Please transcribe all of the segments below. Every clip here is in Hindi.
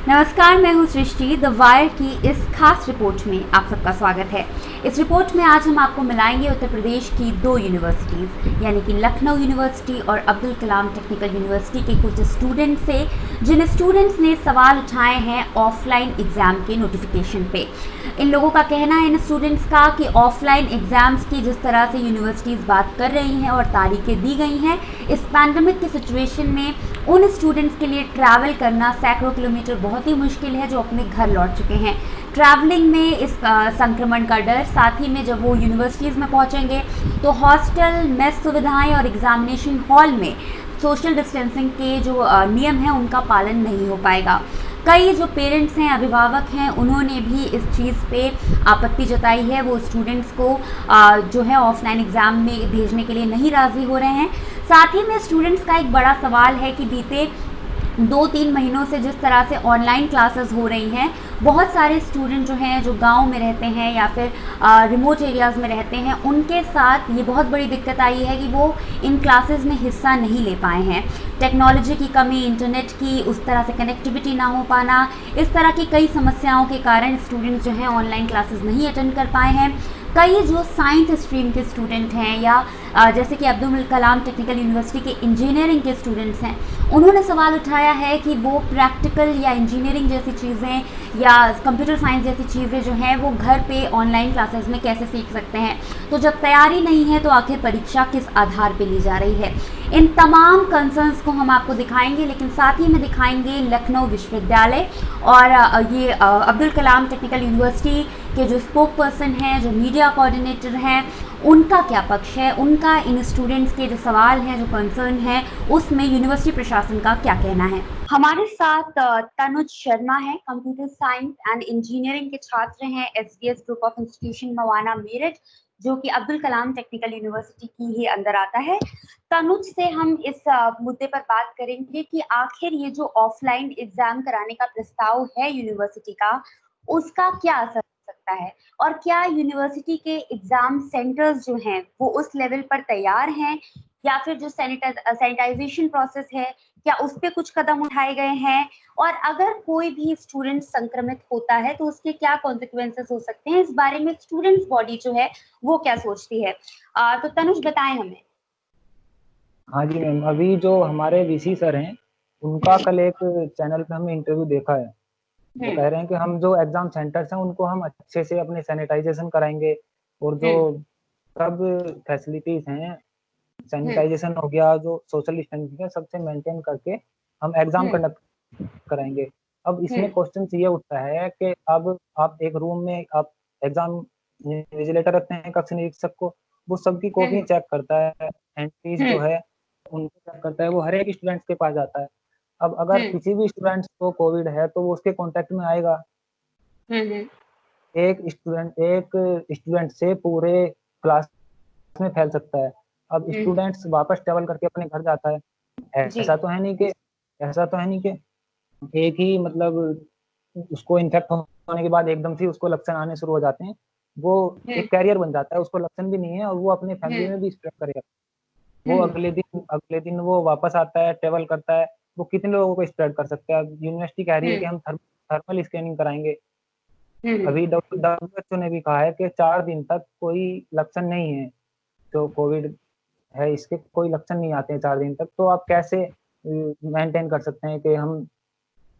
नमस्कार, मैं हूं सृष्टि। द वायर की इस खास रिपोर्ट में आप सबका स्वागत है। इस रिपोर्ट में आज हम आपको मिलाएंगे उत्तर प्रदेश की दो यूनिवर्सिटीज़ यानी कि लखनऊ यूनिवर्सिटी और अब्दुल कलाम टेक्निकल यूनिवर्सिटी के कुछ स्टूडेंट्स से, जिन स्टूडेंट्स ने सवाल उठाए हैं ऑफलाइन एग्ज़ाम के नोटिफिकेशन पे। इन लोगों का कहना है, इन स्टूडेंट्स का, कि ऑफलाइन एग्ज़ाम्स की जिस तरह से यूनिवर्सिटीज़ बात कर रही हैं और तारीखें दी गई हैं, इस पैंडमिक की सिचुएशन में उन स्टूडेंट्स के लिए ट्रैवल करना सैकड़ों किलोमीटर बहुत ही मुश्किल है, जो अपने घर लौट चुके हैं। ट्रैवलिंग में इस संक्रमण का डर, साथ ही में जब वो यूनिवर्सिटीज़ में पहुंचेंगे तो हॉस्टल, मेस सुविधाएं और एग्जामिनेशन हॉल में सोशल डिस्टेंसिंग के जो नियम हैं उनका पालन नहीं हो पाएगा। कई जो पेरेंट्स हैं, अभिभावक हैं, उन्होंने भी इस चीज़ पे आपत्ति जताई है। वो स्टूडेंट्स को जो है ऑफलाइन एग्ज़ाम में भेजने के लिए नहीं राज़ी हो रहे हैं। साथ ही में स्टूडेंट्स का एक बड़ा सवाल है कि बीते 2-3 महीनों से जिस तरह से ऑनलाइन क्लासेस हो रही हैं, बहुत सारे स्टूडेंट जो हैं, जो गांव में रहते हैं या फिर रिमोट एरियाज़ में रहते हैं, उनके साथ ये बहुत बड़ी दिक्कत आई है कि वो इन क्लासेस में हिस्सा नहीं ले पाए हैं। टेक्नोलॉजी की कमी, इंटरनेट की उस तरह से कनेक्टिविटी ना हो पाना, इस तरह की कई समस्याओं के कारण स्टूडेंट्स जो हैं ऑनलाइन क्लासेस नहीं अटेंड कर पाए हैं। कई जो साइंस स्ट्रीम के स्टूडेंट हैं या जैसे कि अब्दुल कलाम टेक्निकल यूनिवर्सिटी के इंजीनियरिंग के स्टूडेंट्स हैं, उन्होंने सवाल उठाया है कि वो प्रैक्टिकल या इंजीनियरिंग जैसी चीज़ें या कंप्यूटर साइंस जैसी चीज़ें जो हैं वो घर पे ऑनलाइन क्लासेस में कैसे सीख सकते हैं। तो जब तैयारी नहीं है तो आखिर परीक्षा किस आधार पे ली जा रही है। इन तमाम कंसर्न्स को हम आपको दिखाएंगे, लेकिन साथ ही में दिखाएंगे लखनऊ विश्वविद्यालय और ये अब्दुल कलाम टेक्निकल यूनिवर्सिटी के जो स्पोक पर्सन हैं, जो मीडिया कोऑर्डिनेटर हैं, उनका क्या पक्ष है, उनका इन स्टूडेंट्स के जो सवाल हैं, जो कंसर्न हैं, उसमें यूनिवर्सिटी प्रशासन का क्या कहना है। हमारे साथ तनुज शर्मा है, कंप्यूटर साइंस एंड इंजीनियरिंग के छात्र हैं, SDS group of institution Mawana Meerut, जो कि अब्दुल कलाम टेक्निकल यूनिवर्सिटी की ही अंदर आता है। तनुज से हम इस मुद्दे पर बात करेंगे कि आखिर ये जो ऑफलाइन एग्जाम कराने का प्रस्ताव है यूनिवर्सिटी का, उसका क्या असर हो सकता है, और क्या यूनिवर्सिटी के एग्जाम सेंटर्स जो हैं वो उस लेवल पर तैयार हैं, या फिर जो सैनिटाइजेशन प्रोसेस है, क्या उस पे कुछ कदम उठाए गए हैं, और अगर कोई भी स्टूडेंट संक्रमित होता है तो उसके क्या कॉन्सिक्वेंसेस हो सकते हैं, इस बारे में स्टूडेंट्स बॉडी जो है वो क्या सोचती है। तो तनुज बताएं हमें। हाँ जी मैम, अभी जो हमारे वीसी सर हैं उनका कल एक चैनल पे हमने इंटरव्यू देखा है। वो कह रहे हैं कि हम जो एग्जाम सेंटर्स हैं उनको हम अच्छे से अपने सैनिटाइजेशन कराएंगे और जो सब फैसिलिटीज हैं, सैनिटाइजेशन हो गया, जो सोशल डिस्टेंसिंग है, सबसे मेंटेन करके हम एग्जाम कंडक्ट कराएंगे। अब इसमें क्वेश्चन ये उठता है कि अब आप एक रूम में आप एग्जाम विजिलेटर रखते हैं, कक्ष निरीक्षक को, वो सबकी कॉपी चेक करता है, एंट्रीज जो है उनको चेक करता है, वो हर एक स्टूडेंट्स के पास जाता है। अब अगर किसी भी स्टूडेंट्स को कोविड है तो वो उसके कांटेक्ट में आएगा। एक स्टूडेंट से पूरे क्लास में फैल सकता है। अब स्टूडेंट्स वापस ट्रेवल करके अपने घर जाता है। ऐसा तो है नहीं कि ऐसा तो है नहीं कि एक ही मतलब उसको इन्फेक्ट होने के बाद एकदम से उसको लक्षण आने शुरू हो जाते हैं। वो एक कैरियर बन जाता है, उसको लक्षण भी नहीं है और वो अपने फैमिली में भी स्प्रेड करेगा। वो अगले दिन वो वापस आता है, ट्रेवल करता है, वो कितने लोगों को स्प्रेड कर सकता है। यूनिवर्सिटी कह रही है कि हम थर्मल स्कैनिंग कराएंगे। अभी डब्ल्यूएचओ ने भी कहा है कि 4 दिन तक कोई लक्षण नहीं है, जो कोविड है इसके कोई लक्षण नहीं आते हैं 4 दिन तक। तो आप कैसे मेंटेन कर सकते हैं कि हम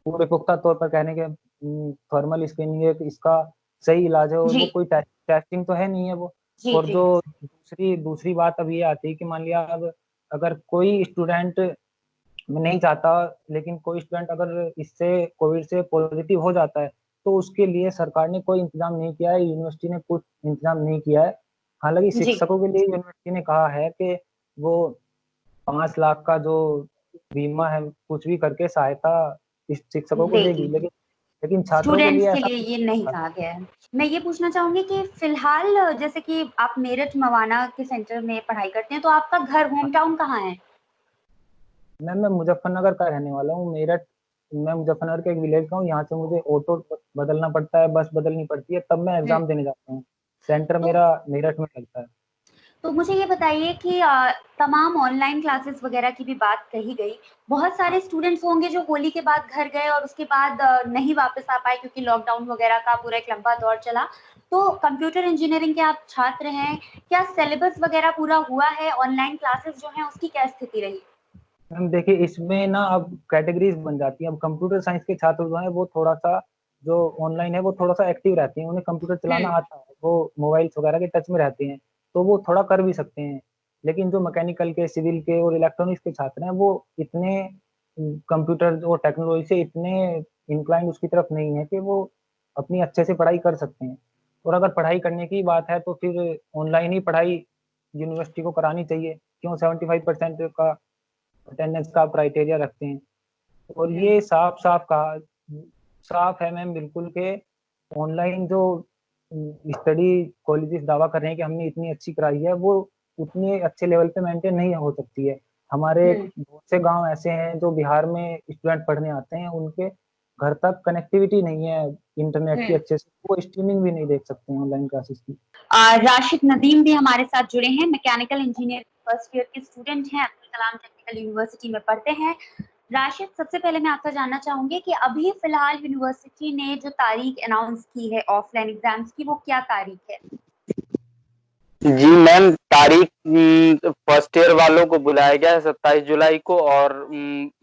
पूरे पुख्ता तौर पर कह रहे हैं कि थर्मल स्क्रीनिंग है, इसका सही इलाज है, और वो कोई टेस्टिंग तो है नहीं है वो। और जो दूसरी बात अब ये आती है कि मान लिया अब अगर कोई स्टूडेंट नहीं चाहता, लेकिन कोई स्टूडेंट अगर इससे कोविड से पॉजिटिव हो जाता है तो उसके लिए सरकार ने कोई इंतजाम नहीं किया है, यूनिवर्सिटी ने कुछ इंतजाम नहीं किया है। हालांकि शिक्षकों के लिए यूनिवर्सिटी ने कहा है कि वो 5 लाख का जो बीमा है कुछ भी करके सहायता इस शिक्षकों को देगी, लेकिन छात्रों के स्टूडेंट्स लिए के ऐसा लिए ये नहीं कहा गया है। मैं ये पूछना चाहूंगी कि फिलहाल जैसे कि आप मेरठ मवाना के सेंटर में पढ़ाई करते हैं, तो आपका घर, होम टाउन कहाँ है। मैं मुजफ्फरनगर का रहने वाला हूँ। मैं मुजफ्फरनगर के एक विलेज का हूँ। यहाँ से मुझे ऑटो बदलना पड़ता है, बस बदलनी पड़ती है, तब मैं हम्म, एग्जाम देने जाता हूँ। सेंटर तो मेरा मेरठ में लगता है। तो मुझे ये बताइए कि तमाम ऑनलाइन क्लासेस वगैरह की भी बात कही गई। बहुत सारे स्टूडेंट्स होंगे जो होली के बाद घर गए और उसके बाद नहीं वापस आ पाए क्योंकि लॉकडाउन वगैरह का पूरा एक लंबा दौर चला। तो कंप्यूटर इंजीनियरिंग के आप छात्र हैं, क्या सिलेबस वगैरह पूरा हुआ है? ऑनलाइन क्लासेस जो हैं उसकी क्या स्थिति रही? मैम देखिए, इसमें ना अब कैटेगरीज बन जाती हैं। अब कंप्यूटर साइंस के छात्र जो हैं वो थोड़ा सा, जो ऑनलाइन है वो थोड़ा सा एक्टिव रहते हैं, उन्हें कंप्यूटर चलाना हुँ, आता है, वो मोबाइल्स वगैरह के टच में रहते हैं, तो वो थोड़ा कर भी सकते हैं। लेकिन जो मैकेनिकल के, सिविल के और इलेक्ट्रॉनिक्स के छात्र हैं वो इतने कंप्यूटर और टेक्नोलॉजी से इतने इंक्लाइंड उसकी तरफ नहीं है कि वो अपनी अच्छे से पढ़ाई कर सकते हैं। और अगर पढ़ाई करने की बात है तो फिर ऑनलाइन ही पढ़ाई यूनिवर्सिटी को करानी चाहिए। क्यों 75% का अटेंडेंस का क्राइटेरिया रखते हैं। और हुँ, ये साफ-साफ कहा, साफ है मैम बिल्कुल के ऑनलाइन जो स्टडी कॉलेजेस दावा कर रहे हैं कि हमने इतनी अच्छी कराई है, वो उतने अच्छे लेवल पे मेंटेन नहीं हो सकती है। हमारे हुँ, बहुत से गाँव ऐसे हैं जो बिहार में स्टूडेंट पढ़ने आते हैं, उनके घर तक कनेक्टिविटी नहीं है इंटरनेट की हुँ। अच्छे से, वो स्ट्रीमिंग भी नहीं देख सकते हैं ऑनलाइन क्लासेस की। राशिद नदीम भी हमारे साथ जुड़े हैं, मैकेनिकल इंजीनियरिंग फर्स्ट ईयर के स्टूडेंट हैं, अब्दुल कलाम टेक्निकल यूनिवर्सिटी में पढ़ते हैं। राशिद, सबसे पहले मैं आपसे जानना चाहूँगी कि अभी फ़िलहाल यूनिवर्सिटी ने जो तारीख अनाउंस की है ऑफ़लाइन एग्ज़ाम्स की, वो क्या तारीख है? जी मैम, तारीख फर्स्ट ईयर वालों को बुलाया गया है 27 जुलाई को, और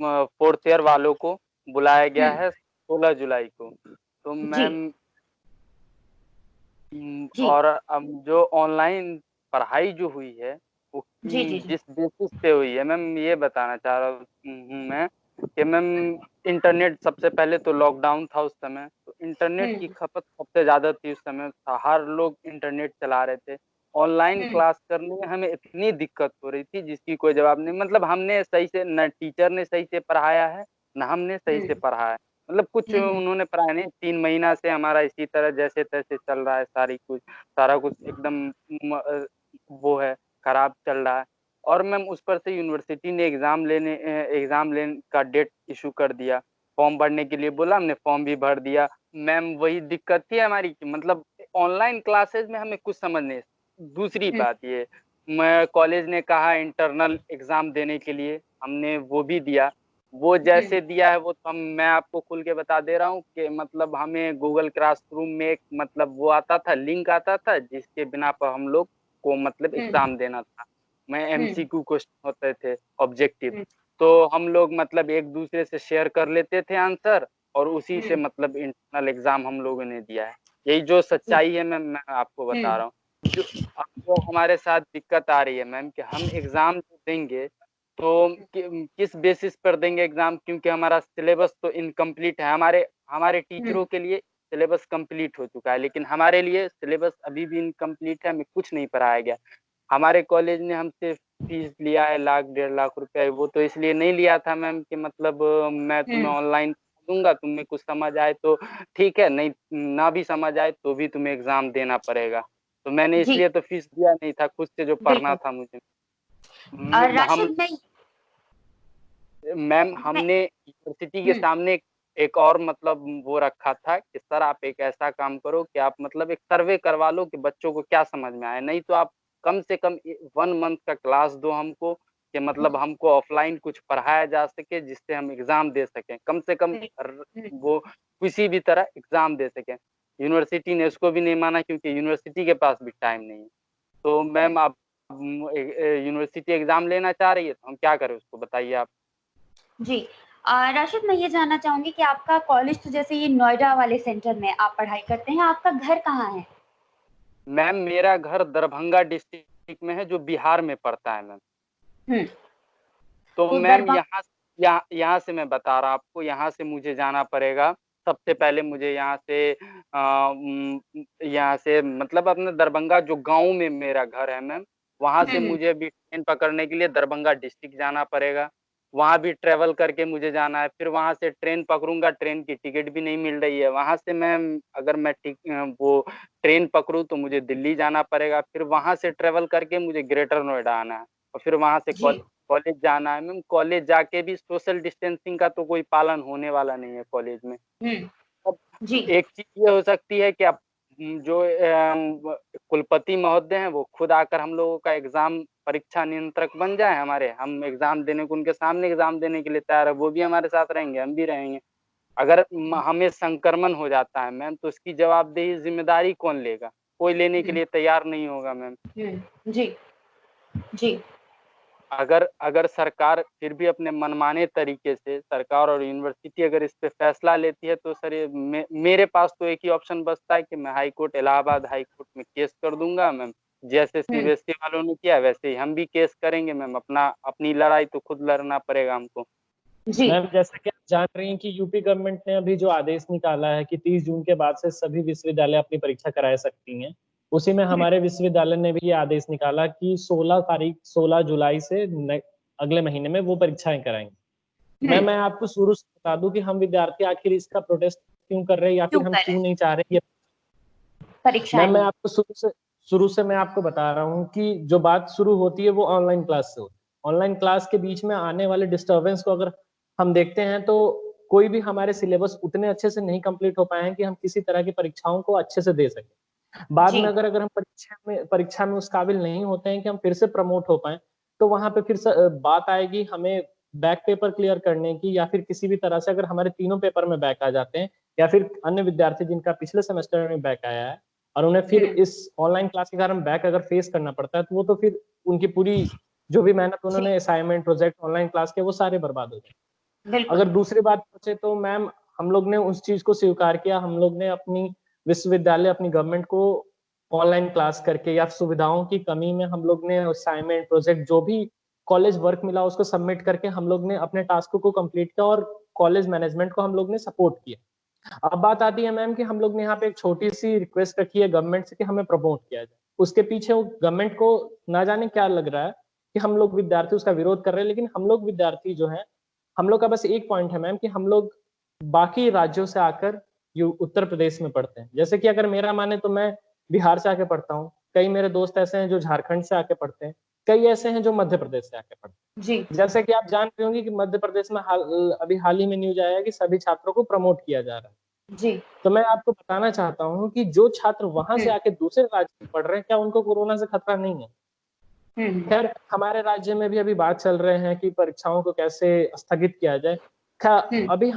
फोर्थ ईयर वालों को बुलाया हुँ, गया है 16 जुलाई को। तो जी, मैम, जी, और जो ऑनलाइन पढ़ाई जो हुई है वो जी, जी, जी। जिस बेसिस पे हुई है मैम, ये बताना चाह रहा हूँ मैं कि मैम, इंटरनेट सबसे पहले तो लॉकडाउन था उस समय, तो इंटरनेट की हुँ, खपत सबसे ज़्यादा थी उस समय, हर लोग इंटरनेट चला रहे थे। ऑनलाइन हुँ, क्लास करने में हमें इतनी दिक्कत हो रही थी जिसकी कोई जवाब नहीं। मतलब हमने सही से, न टीचर ने सही से पढ़ाया है, न हमने सही हुँ, से पढ़ा है। मतलब कुछ हुँ, हुँ, उन्होंने पढ़ाया नहीं, 3 महीना से हमारा इसी तरह जैसे-तैसे चल रहा है, सारा कुछ एकदम वो है, खराब चल रहा है। और मैम उस पर से यूनिवर्सिटी ने एग्ज़ाम लेने का डेट इश्यू कर दिया। फॉर्म भरने के लिए बोला, हमने फॉर्म भी भर दिया। मैम वही दिक्कत थी हमारी कि मतलब ऑनलाइन क्लासेस में हमें कुछ समझ नहीं। दूसरी हुँ, बात ये, मैं कॉलेज ने कहा इंटरनल एग्ज़ाम देने के लिए, हमने वो भी दिया। वो हुँ, जैसे दिया है वो तो मैं आपको खुल के बता दे रहा हूँ कि मतलब हमें गूगल क्लासरूम में एक मतलब वो आता था, लिंक आता था जिसके बिना पर हम लोग को मतलब हुँ, एग्ज़ाम देना था। में हुँ, एमसीक्यू क्वेश्चन होते थे, ऑब्जेक्टिव। हुँ, तो हम लोग मतलब एक-दूसरे से शेयर कर लेते थे आंसर, और उसी से हुँ, मतलब इंटरनल एग्ज़ाम हम लोगों ने दिया है। यही जो जी, सच्चाई है मैम, मैं आपको बता हुँ, रहा हूँ। जो अब जो हमारे साथ दिक्कत आ रही है मैम कि हम एग्ज़ाम जो देंगे, तो किस बेसिस पर देंगे एग्ज़ाम, क्योंकि हमारा सिलेबस तो इनकम्प्लीट है। हमारे हमारे हुँ, टीचरों के लिए सिलेबस कंप्लीट हो चुका है, लेकिन हमारे लिए सिलेबस अभी भी इनकम्प्लीट है, हमें कुछ नहीं पढ़ाया गया। हमारे कॉलेज ने हमसे फीस लिया है लाख, 1.5 लाख रुपए, वो तो इसलिए नहीं लिया था मैम कि मतलब मैं तुम्हें हुँ, ऑनलाइन दूँगा, तुम्हें कुछ समझ आए तो ठीक है, नहीं ना भी समझ आए तो भी तुम्हें एग्ज़ाम देना पड़ेगा। तो मैंने जी, इसलिए तो फीस दिया नहीं था, खुद से जो पढ़ना बिल्कुल। था मुझे। हम राशिद, मैम मैं हमने यूनिवर्सिटी के हुँ, सामने एक और मतलब वो रखा था कि सर आप एक ऐसा काम करो कि आप मतलब एक सर्वे करवा लो कि बच्चों को क्या समझ में आए। नहीं तो आप कम से कम 1 मंथ का क्लास दो हमको, कि मतलब हुँ, हमको ऑफ़लाइन कुछ पढ़ाया जा सके जिससे हम एग्ज़ाम दे सकें। कम से कम हुँ, हुँ, वो किसी भी तरह एग्ज़ाम दे सकें। यूनिवर्सिटी ने उसको भी नहीं माना क्योंकि यूनिवर्सिटी के पास भी टाइम नहीं है। तो हुँ, मैम आप यूनिवर्सिटी एग्ज़ाम लेना चाह रही है तो हम क्या करें उसको बताइए आप? जी। राशिद, मैं ये जानना चाहूँगी कि आपका कॉलेज तो जैसे ये नोएडा वाले सेंटर में आप पढ़ाई करते हैं, आपका घर कहाँ है? मैम मेरा घर दरभंगा डिस्ट्रिक्ट में है, जो बिहार में पड़ता है मैम। हुँ, तो तो मैम यहाँ से मैं बता रहा हूँ आपको, यहाँ से मुझे जाना पड़ेगा। सबसे पहले मुझे यहाँ से मतलब अपने दरभंगा जो गाँव में मेरा घर है मैम, वहाँ हुँ, से हुँ, मुझे अभी ट्रेन पकड़ने के लिए दरभंगा डिस्ट्रिक्ट जाना पड़ेगा। वहाँ भी ट्रैवल करके मुझे जाना है, फिर वहाँ से ट्रेन पकड़ूँगा, ट्रेन की टिकट भी नहीं मिल रही है। वहाँ से मैम अगर मैं वो ट्रेन पकड़ूँ तो मुझे दिल्ली जाना पड़ेगा, फिर वहाँ से ट्रैवल करके मुझे ग्रेटर नोएडा आना है, और फिर वहाँ से जी, कॉलेज जाना है मैम। कॉलेज जाके भी सोशल डिस्टेंसिंग का तो कोई पालन होने वाला नहीं है कॉलेज में। हुँ, अब जी, एक चीज़ ये हो सकती है कि अब जो कुलपति महोदय हैं वो खुद आकर हम लोगों का एग्जाम परीक्षा नियंत्रक बन जाए हमारे, हम एग्जाम देने को उनके सामने एग्जाम देने के लिए तैयार है, वो भी हमारे साथ रहेंगे, हम भी रहेंगे। अगर हमें संक्रमण हो जाता है मैम तो उसकी जवाबदेही जिम्मेदारी कौन लेगा? कोई लेने के लिए तैयार नहीं होगा मैम। जी जी अगर अगर सरकार फिर भी अपने मनमाने तरीके से, सरकार और यूनिवर्सिटी अगर इस पे फैसला लेती है तो सर ये मेरे पास तो एक ही ऑप्शन बचता है कि मैं high court, Allahabad high court में केस कर दूंगा मैम। जैसे सीबीएसई वालों ने किया वैसे ही हम भी केस करेंगे मैम। अपनी लड़ाई तो खुद लड़ना पड़ेगा हमको। जी मैम जैसा कि आप जान रही हैं कि यूपी गवर्नमेंट ने अभी जो आदेश निकाला है कि 30 जून के बाद से सभी विश्वविद्यालय अपनी परीक्षा करा सकती हैं, उसी में हमारे विश्वविद्यालय ने भी ये आदेश निकाला कि 16 जुलाई से अगले महीने में वो परीक्षाएं कराएंगे। मैं आपको शुरू से बता दूं कि हम विद्यार्थी आखिर इसका प्रोटेस्ट क्यों कर रहे हैं या फिर हम क्यों नहीं चाह रहे ये परीक्षा। मैं आपको शुरू से मैं आपको बता रहा हूँ कि जो बात शुरू होती है वो ऑनलाइन क्लास से होती है। ऑनलाइन क्लास के बीच में आने वाले डिस्टर्बेंस को अगर हम देखते हैं तो कोई भी हमारे सिलेबस उतने अच्छे से नहीं कंप्लीट हो पाए हैं कि हम किसी तरह की परीक्षाओं को अच्छे से दे सके। बाद में अगर हम परीक्षा में उस काबिल नहीं होते हैं कि हम फिर से प्रमोट हो पाए तो वहां पे फिर से बात आएगी हमें बैक पेपर क्लियर करने की, या फिर किसी भी तरह से अगर हमारे तीनों पेपर में बैक आ जाते हैं या फिर अन्य विद्यार्थी जिनका पिछले सेमेस्टर में बैक आया है और उन्हें फिर इस ऑनलाइन क्लास के कारण बैक अगर फेस करना पड़ता है तो वो तो फिर उनकी पूरी जो भी मेहनत उन्होंने असाइनमेंट प्रोजेक्ट ऑनलाइन क्लास के वो सारे बर्बाद हो जाए। अगर दूसरी बात पूछे तो मैम हम लोग ने उस चीज को स्वीकार किया, हम लोग ने अपनी विश्वविद्यालय अपनी गवर्नमेंट को ऑनलाइन क्लास करके या सुविधाओं की कमी में हम लोग ने असाइनमेंट प्रोजेक्ट जो भी कॉलेज वर्क मिला उसको सबमिट करके हम लोग ने अपने टास्क को कंप्लीट किया और कॉलेज मैनेजमेंट को हम लोग ने सपोर्ट किया। अब बात आती है मैम कि हम लोग ने यहाँ पे एक छोटी सी रिक्वेस्ट रखी है गवर्नमेंट से कि हमें प्रमोट किया जाए। उसके पीछे वो गवर्नमेंट को ना जाने क्या लग रहा है कि हम लोग विद्यार्थी उसका विरोध कर रहे हैं, लेकिन हम लोग विद्यार्थी जो है हम लोग का बस एक पॉइंट है मैम कि हम लोग बाकी राज्यों से आकर उत्तर प्रदेश में पढ़ते हैं। जैसे कि अगर मेरा माने तो मैं बिहार से आके पढ़ता हूँ, कई मेरे दोस्त ऐसे हैं जो झारखंड से आके पढ़ते हैं, कई ऐसे हैं जो मध्य प्रदेश से आके पढ़ते हैं। जी जैसे कि आप जान रहे होंगे कि मध्य प्रदेश में अभी हाल ही में न्यूज आया है कि सभी छात्रों को प्रमोट किया जा रहा है। जी तो मैं आपको बताना चाहता हूँ कि जो छात्र वहां से आके दूसरे राज्य में पढ़ रहे हैं क्या उनको कोरोना से खतरा नहीं है? खैर हमारे राज्य में भी अभी बात चल रहे हैं कि परीक्षाओं को कैसे स्थगित किया जाए। अभी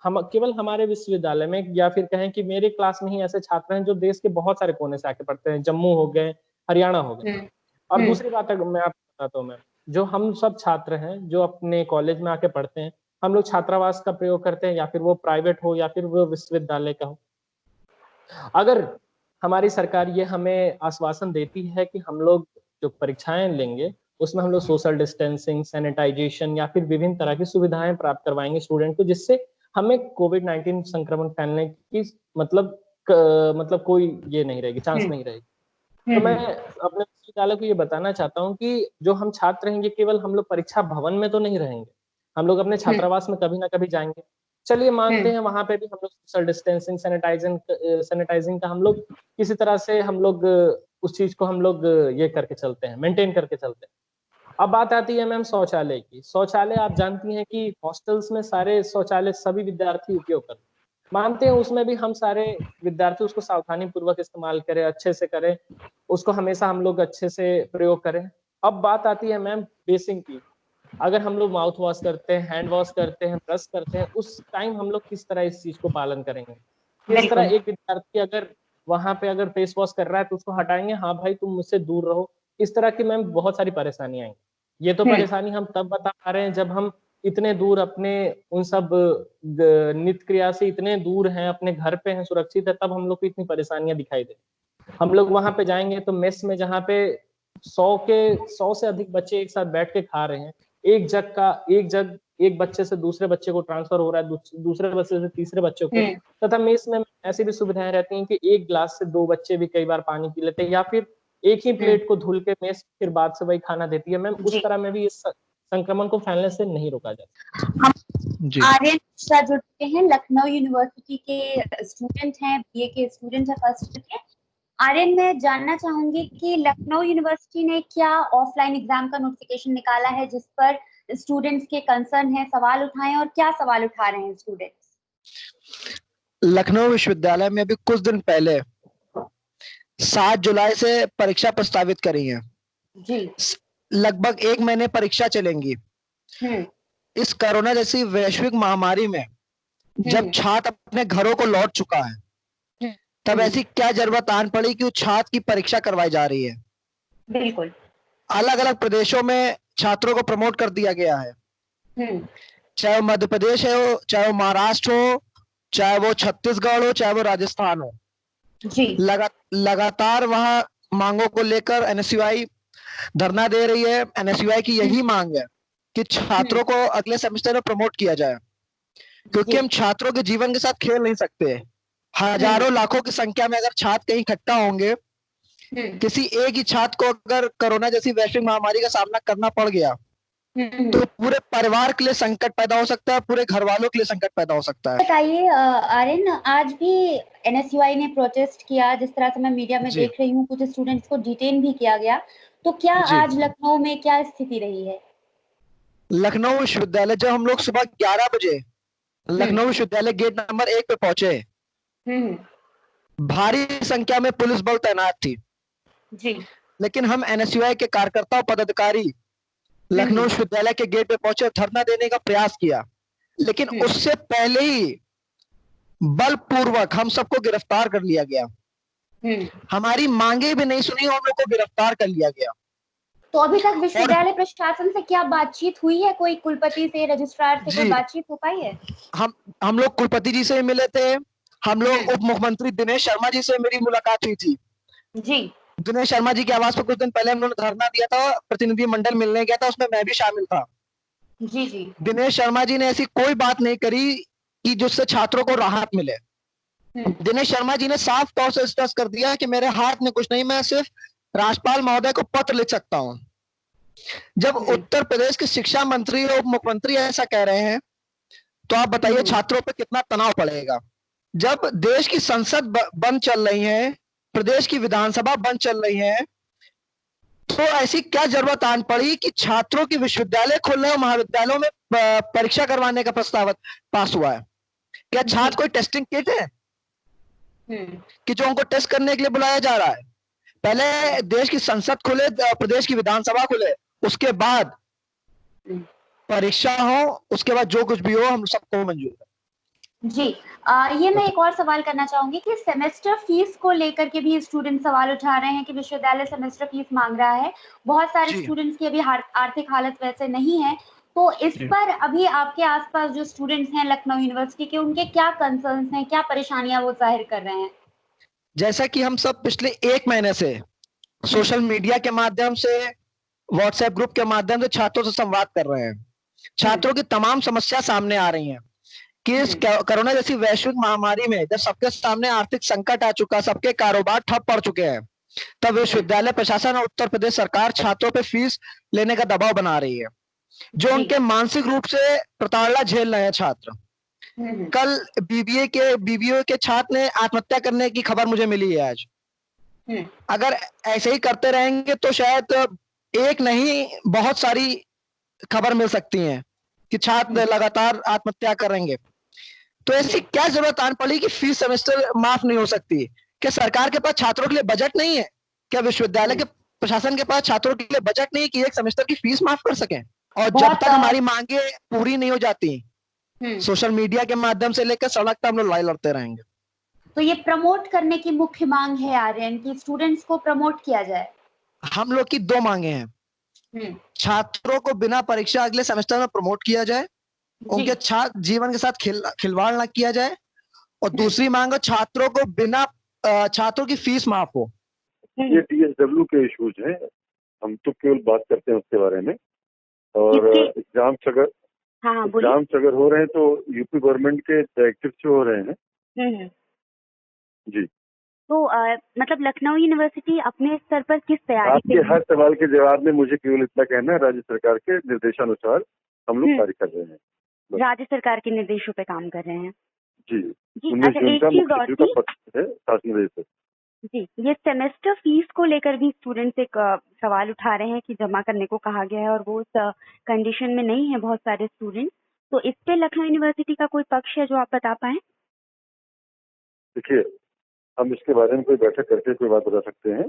हम केवल हमारे विश्वविद्यालय में या फिर कहें कि मेरे क्लास में ही ऐसे छात्र हैं जो देश के बहुत सारे कोने से आके पढ़ते हैं, जम्मू हो गए, हरियाणा हो गए। और दूसरी बात अगर मैं आपको बताता हूँ, मैं जो हम सब छात्र हैं जो अपने कॉलेज में आके पढ़ते हैं, हम लोग छात्रावास का प्रयोग करते हैं, या फिर वो प्राइवेट हो या फिर वो विश्वविद्यालय का हो। अगर हमारी सरकार ये हमें आश्वासन देती है कि हम लोग जो परीक्षाएं लेंगे उसमें हम लोग सोशल डिस्टेंसिंग, सैनिटाइजेशन या फिर विभिन्न तरह की सुविधाएं प्राप्त करवाएंगे स्टूडेंट को, जिससे हमें कोविड-19 संक्रमण फैलने की मतलब कोई ये नहीं रहेगी, चांस नहीं रहेगी। तो मैं अपने विश्वविद्यालय को ये बताना चाहता हूँ कि जो हम छात्र हैं ये केवल हम लोग परीक्षा भवन में तो नहीं रहेंगे, हम लोग अपने छात्रावास में कभी ना कभी जाएंगे। चलिए मानते हैं वहां पे भी हम लोग सोशल डिस्टेंसिंग, सैनिटाइजिंग का हम लोग किसी तरह से हम लोग उस चीज को हम लोग ये करके चलते हैं, मेंटेन करके चलते हैं। अब बात आती है मैम शौचालय की। शौचालय आप जानती हैं कि हॉस्टल्स में सारे शौचालय सभी विद्यार्थी उपयोग करते हैं। मानते हैं उसमें भी हम सारे विद्यार्थी उसको सावधानी पूर्वक इस्तेमाल करें, अच्छे से करें, उसको हमेशा हम लोग अच्छे से प्रयोग करें। अब बात आती है मैम बेसिंग की। अगर हम लोग माउथ वॉश करते हैं, हैंड वॉश करते हैं, ब्रश करते हैं, उस टाइम हम लोग किस तरह इस चीज को पालन करेंगे? किस तरह एक विद्यार्थी अगर वहां पे अगर फेस वॉश कर रहा है तो उसको हटाएंगे, हाँ भाई तुम मुझसे दूर रहो। इस तरह की मैम बहुत सारी परेशानी आएंगी। ये तो परेशानी हम तब बता पा रहे हैं जब हम इतने दूर अपने उन सब नित्य क्रिया से इतने दूर हैं, अपने घर पे हैं, सुरक्षित है, तब हम लोग को इतनी परेशानियां दिखाई दे। हम लोग वहां पे जाएंगे तो मेस में जहाँ पे 100 से अधिक बच्चे एक साथ बैठ के खा रहे हैं, एक जग एक बच्चे से दूसरे बच्चे को ट्रांसफर हो रहा है, दूसरे बच्चे से तीसरे बच्चे को, तथा मेस में ऐसी भी सुविधाएं रहती हैं कि एक गिलास से 2 बच्चे भी कई बार पानी पी लेते हैं, या फिर एक ही प्लेट को धुल के मेस फिर बाद से वही खाना देती है। मैम उस तरह में भी इस संक्रमण को फैलने से नहीं रोका जाता। आर्यन मिश्रा जुड़ चुके हैं, लखनऊ यूनिवर्सिटी के स्टूडेंट हैं, बीए के स्टूडेंट हैं फर्स्ट के। आर्यन, मैं जानना चाहूंगी कि लखनऊ यूनिवर्सिटी ने क्या ऑफलाइन एग्जाम का नोटिफिकेशन निकाला है जिस पर स्टूडेंट्स के कंसर्न है, सवाल उठाएं, और क्या सवाल उठा रहे हैं स्टूडेंट्स? लखनऊ विश्वविद्यालय में अभी कुछ दिन पहले 7 जुलाई से परीक्षा प्रस्तावित करी है। जी। लगभग 1 महीने परीक्षा चलेंगी। इस कोरोना जैसी वैश्विक महामारी में जब छात्र अपने घरों को लौट चुका है, तब ऐसी क्या जरूरत आन पड़ी कि उस छात्र की परीक्षा करवाई जा रही है। बिल्कुल। अलग अलग प्रदेशों में छात्रों को प्रमोट कर दिया गया है, चाहे वो मध्य प्रदेश हो, चाहे वो महाराष्ट्र हो, चाहे वो छत्तीसगढ़ हो, चाहे वो राजस्थान हो। जी। लगातार वहां मांगों को लेकर एनएसयूआई धरना दे रही है। एनएसयूआई की यही मांग है कि छात्रों को अगले सेमेस्टर में प्रमोट किया जाए, क्योंकि हम छात्रों के जीवन के साथ खेल नहीं सकते। हजारों लाखों की संख्या में अगर छात्र कहीं इकट्ठा होंगे, किसी एक ही छात्र को अगर कोरोना जैसी वैश्विक महामारी का सामना करना पड़ गया, तो पूरे परिवार के लिए संकट पैदा हो सकता है, पूरे घर वालों के लिए संकट पैदा हो सकता है। बताइए आर्यन, आज भी एनएसयूआई ने प्रोटेस्ट किया, जिस तरह से मैं मीडिया में देख रही हूँ, कुछ स्टूडेंट्स को डिटेन भी किया गया, तो क्या आज लखनऊ में क्या स्थिति रही है? लखनऊ विश्वविद्यालय जब हम लोग सुबह 11 बजे लखनऊ विश्वविद्यालय गेट नंबर 1 पे पहुंचे, भारी संख्या में पुलिस बल तैनात थी जी। लेकिन हम एनएसयूआई के कार्यकर्ता और पदाधिकारी लखनऊ विश्वविद्यालय के गेट पे पहुंचे, धरना देने का प्रयास किया, लेकिन उससे पहले ही बलपूर्वक हम सबको गिरफ्तार कर लिया गया। हमारी मांगे भी नहीं सुनी और हम लोग को गिरफ्तार कर लिया गया। तो अभी तक विश्वविद्यालय प्रशासन से क्या बातचीत हुई है? कोई कुलपति से, रजिस्ट्रार से कोई बातचीत हो पाई है? हम लोग कुलपति जी से मिले थे। हम लोग उप मुख्यमंत्री दिनेश शर्मा जी से मेरी मुलाकात हुई थी। जी। दिनेश शर्मा जी के आवास पर कुछ दिन पहले हम लोगों ने धरना दिया था, प्रतिनिधि मंडल मिलने गया था, उसमें मैं भी शामिल था। जी जी। दिनेश शर्मा जी ने ऐसी कोई बात नहीं करी कि जिससे छात्रों को राहत मिले। दिनेश शर्मा जी ने साफ तौर से स्पष्ट कर दिया कि मेरे हाथ में कुछ नहीं, मैं सिर्फ राज्यपाल महोदय को पत्र लिख सकता हूं। जब उत्तर प्रदेश के शिक्षा मंत्री और उप मुख्यमंत्री ऐसा कह रहे हैं, तो आप बताइए छात्रों पर कितना तनाव पड़ेगा। जब देश की संसद बंद चल रही है, प्रदेश की विधानसभा बंद चल रही है, तो ऐसी क्या जरूरत आन पड़ी कि छात्रों की विश्वविद्यालय खोलने और महाविद्यालयों में परीक्षा करवाने का प्रस्ताव पास हुआ है। क्या छात्र कोई टेस्टिंग किट है कि जो उनको टेस्ट करने के लिए बुलाया जा रहा है? पहले देश की संसद खुले, प्रदेश की विधानसभा खुले, उसके बाद परीक्षा हो, उसके बाद जो कुछ भी हो हम सबको मंजूर है। जी। ये मैं एक और सवाल करना चाहूंगी कि सेमेस्टर फीस को लेकर के भी स्टूडेंट सवाल उठा रहे हैं कि विश्वविद्यालय सेमेस्टर फीस मांग रहा है। बहुत सारे स्टूडेंट्स की अभी आर्थिक हालत वैसे नहीं है, तो इस पर अभी आपके आसपास जो स्टूडेंट्स हैं लखनऊ यूनिवर्सिटी के, उनके क्या कंसर्न्स हैं, क्या परेशानियां वो जाहिर कर रहे हैं? जैसा कि हम सब पिछले 1 महीने से सोशल मीडिया के माध्यम से, व्हाट्सएप ग्रुप के माध्यम से छात्रों से संवाद कर रहे हैं, छात्रों की तमाम समस्या सामने आ रही हैं कि इस कोरोना जैसी वैश्विक महामारी में जब सबके सामने आर्थिक संकट आ चुका, सबके कारोबार ठप पड़ चुके हैं, तब विश्वविद्यालय प्रशासन और उत्तर प्रदेश सरकार छात्रों पे फीस लेने का दबाव बना रही है, जो उनके मानसिक रूप से प्रताड़ना झेल रहे हैं छात्र। कल बीबीए के छात्र ने आत्महत्या करने की खबर मुझे मिली है आज। अगर ऐसे ही करते रहेंगे तो शायद एक नहीं बहुत सारी खबर मिल सकती हैं कि छात्र लगातार आत्महत्या करेंगे। तो ऐसी क्या जरूरत आन पड़ी कि फीस सेमेस्टर माफ नहीं हो सकती? क्या सरकार के पास छात्रों के लिए बजट नहीं है? क्या विश्वविद्यालय के प्रशासन के पास छात्रों के लिए बजट नहीं है कि एक सेमेस्टर की फीस माफ कर सकें? और जब तक हमारी मांगे पूरी नहीं हो जाती, सोशल मीडिया के माध्यम से लेकर सड़क तक हम लोग लड़ाई लड़ते रहेंगे। तो ये प्रमोट करने की मुख्य मांग है आर्यन कि स्टूडेंट्स को प्रमोट किया जाए। हम लोग की 2 मांगे हैं। छात्रों को बिना परीक्षा अगले सेमेस्टर में प्रमोट किया जाए, उनके छात्र जीवन के साथ खिलवाड़ ना किया जाए, और दूसरी मांग है छात्रों को बिना छात्रों की फीस माफ हो। ये टीएसडब्ल्यू के इश्यूज हैं, हम तो केवल बात करते हैं उसके बारे में। और एग्जाम्स अगर हो रहे हैं तो यूपी गवर्नमेंट के डायरेक्टिव से हो रहे हैं। जी। तो मतलब लखनऊ यूनिवर्सिटी अपने स्तर पर किस तैयारी आपके हर सवाल के जवाब में मुझे केवल इतना कहना है, राज्य सरकार के निर्देशानुसार हम लोग कार्य कर रहे हैं। राज्य सरकार के निर्देशों पे काम कर रहे हैं। जी। अच्छा, एक चीज और का पत्र है शासन से। जी, ये सेमेस्टर फीस को लेकर भी स्टूडेंट्स एक सवाल उठा रहे हैं कि जमा करने को कहा गया है और वो उस कंडीशन में नहीं है बहुत सारे स्टूडेंट्स, तो इस पे लखनऊ यूनिवर्सिटी का कोई पक्ष है जो आप बता पाए? देखिए, हम इसके बारे में कोई बैठक करके कोई बात बता सकते हैं।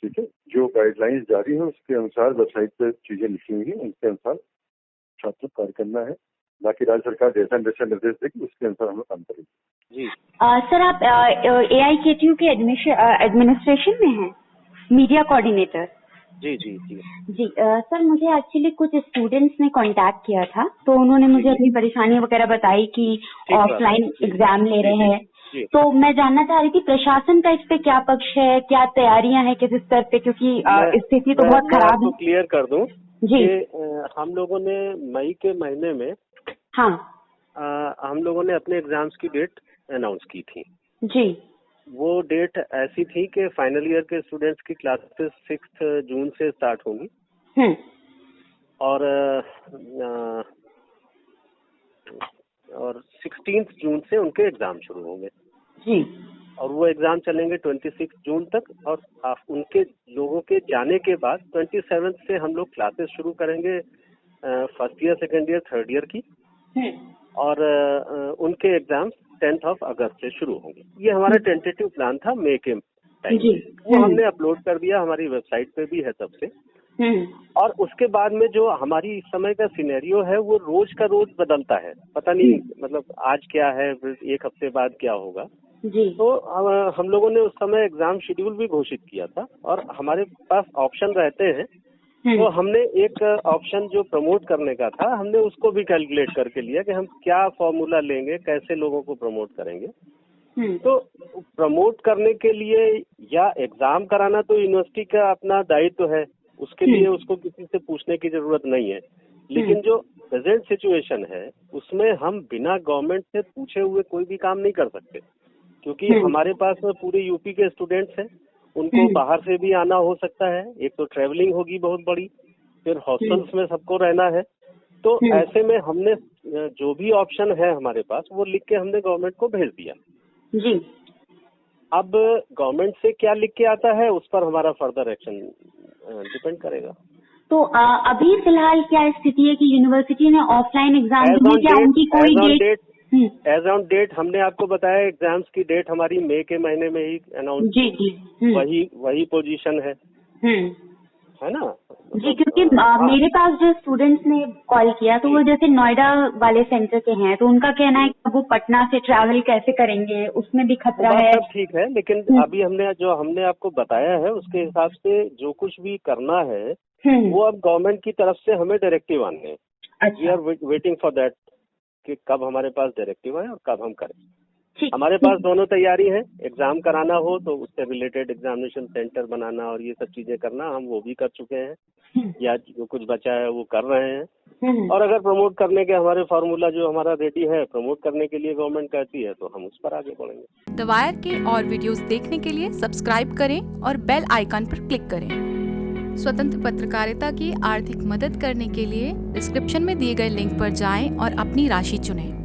ठीक है, जो गाइडलाइंस जारी है उसके अनुसार वेबसाइट पे चीजें लिखी हुई हैं, उनके अनुसार छात्रों को कार्य करना है। बाकी राज्य सरकार जैसा निर्देश देगी उसके अनुसार हम लोग काम करेंगे। जी सर, आप AIKTU के एडमिनिस्ट्रेशन में हैं, मीडिया कोऑर्डिनेटर? जी जी जी जी सर, मुझे एक्चुअली कुछ स्टूडेंट्स ने कांटेक्ट किया था, तो उन्होंने मुझे अपनी परेशानी वगैरह बताई कि ऑफलाइन एग्जाम ले रहे हैं, तो मैं जानना चाह रही थी प्रशासन का इस पे क्या पक्ष है, क्या तैयारियां हैं किस स्तर पे, क्योंकि स्थिति तो बहुत खराब है। क्लियर कर दूं जी, हम लोगों ने मई के महीने में हम लोगों ने अपने एग्जाम्स की डेट अनाउंस की थी जी। वो डेट ऐसी थी कि फाइनल ईयर के स्टूडेंट्स की क्लासेस 6 जून से स्टार्ट होंगी और 16 जून से उनके एग्जाम शुरू होंगे जी, और वो एग्जाम चलेंगे 26 जून तक और उनके लोगों के जाने के बाद 27 से हम लोग क्लासेस शुरू करेंगे first year, second year, third year की और उनके एग्जाम 10 अगस्त से शुरू होंगे। ये हमारा टेंटेटिव प्लान था मई के टाइम, वो हमने अपलोड कर दिया, हमारी वेबसाइट पे भी है तब से। और उसके बाद में जो हमारी इस समय का सिनेरियो है वो रोज का रोज बदलता है, पता नहीं मतलब आज क्या है, एक हफ्ते बाद क्या होगा जी। तो हम लोगों ने उस समय एग्जाम शेड्यूल भी घोषित किया था और हमारे पास ऑप्शन रहते हैं, तो हमने एक ऑप्शन जो प्रमोट करने का था हमने उसको भी कैलकुलेट करके लिया कि हम क्या फॉर्मूला लेंगे, कैसे लोगों को प्रमोट करेंगे। तो प्रमोट करने के लिए या एग्जाम कराना तो यूनिवर्सिटी का अपना दायित्व है, उसके लिए उसको किसी से पूछने की जरूरत नहीं है, लेकिन जो प्रेजेंट सिचुएशन है उसमें हम बिना गवर्नमेंट से पूछे हुए कोई भी काम नहीं कर सकते, क्योंकि हमारे पास में पूरे यूपी के स्टूडेंट्स हैं, उनको बाहर से भी आना हो सकता है, एक तो ट्रेवलिंग होगी बहुत बड़ी, फिर हॉस्टल्स में सबको रहना है। तो ऐसे में हमने जो भी ऑप्शन है हमारे पास वो लिख के हमने गवर्नमेंट को भेज दिया जी। अब गवर्नमेंट से क्या लिख के आता है उस पर हमारा फर्दर एक्शन डिपेंड करेगा। तो अभी फिलहाल क्या स्थिति है कि यूनिवर्सिटी ने ऑफलाइन एग्जाम दिए, क्या उनकी कोई डेट? एज ऑन डेट हमने आपको बताया एग्जाम्स की डेट हमारी मई के महीने में ही अनाउंस जी जी वही पोजीशन है ना जी। क्योंकि मेरे पास जो स्टूडेंट्स ने कॉल किया तो वो जैसे नोएडा वाले सेंटर के हैं, तो उनका कहना है कि वो पटना से ट्रैवल कैसे करेंगे, उसमें भी खतरा है। सब ठीक है, लेकिन अभी हमने आपको बताया है उसके हिसाब से जो कुछ भी करना है वो अब गवर्नमेंट की तरफ से हमें डायरेक्टिव आने हैं। We are waiting for that कि कब हमारे पास डायरेक्टिव आए और कब हम करें। हमारे पास दोनों तैयारी है, एग्जाम कराना हो तो उससे रिलेटेड एग्जामिनेशन सेंटर बनाना और ये सब चीजें करना हम वो भी कर चुके हैं, या जो कुछ बचा है वो कर रहे हैं। और अगर प्रमोट करने के हमारे फार्मूला जो हमारा रेडी है प्रमोट करने के लिए गवर्नमेंट कहती है तो हम उस पर आगे बढ़ेंगे। द वायर के और वीडियोस देखने के लिए सब्सक्राइब करें और बेल आइकन पर क्लिक करें। स्वतंत्र पत्रकारिता की आर्थिक मदद करने के लिए डिस्क्रिप्शन में दिए गए लिंक पर जाएं और अपनी राशि चुनें।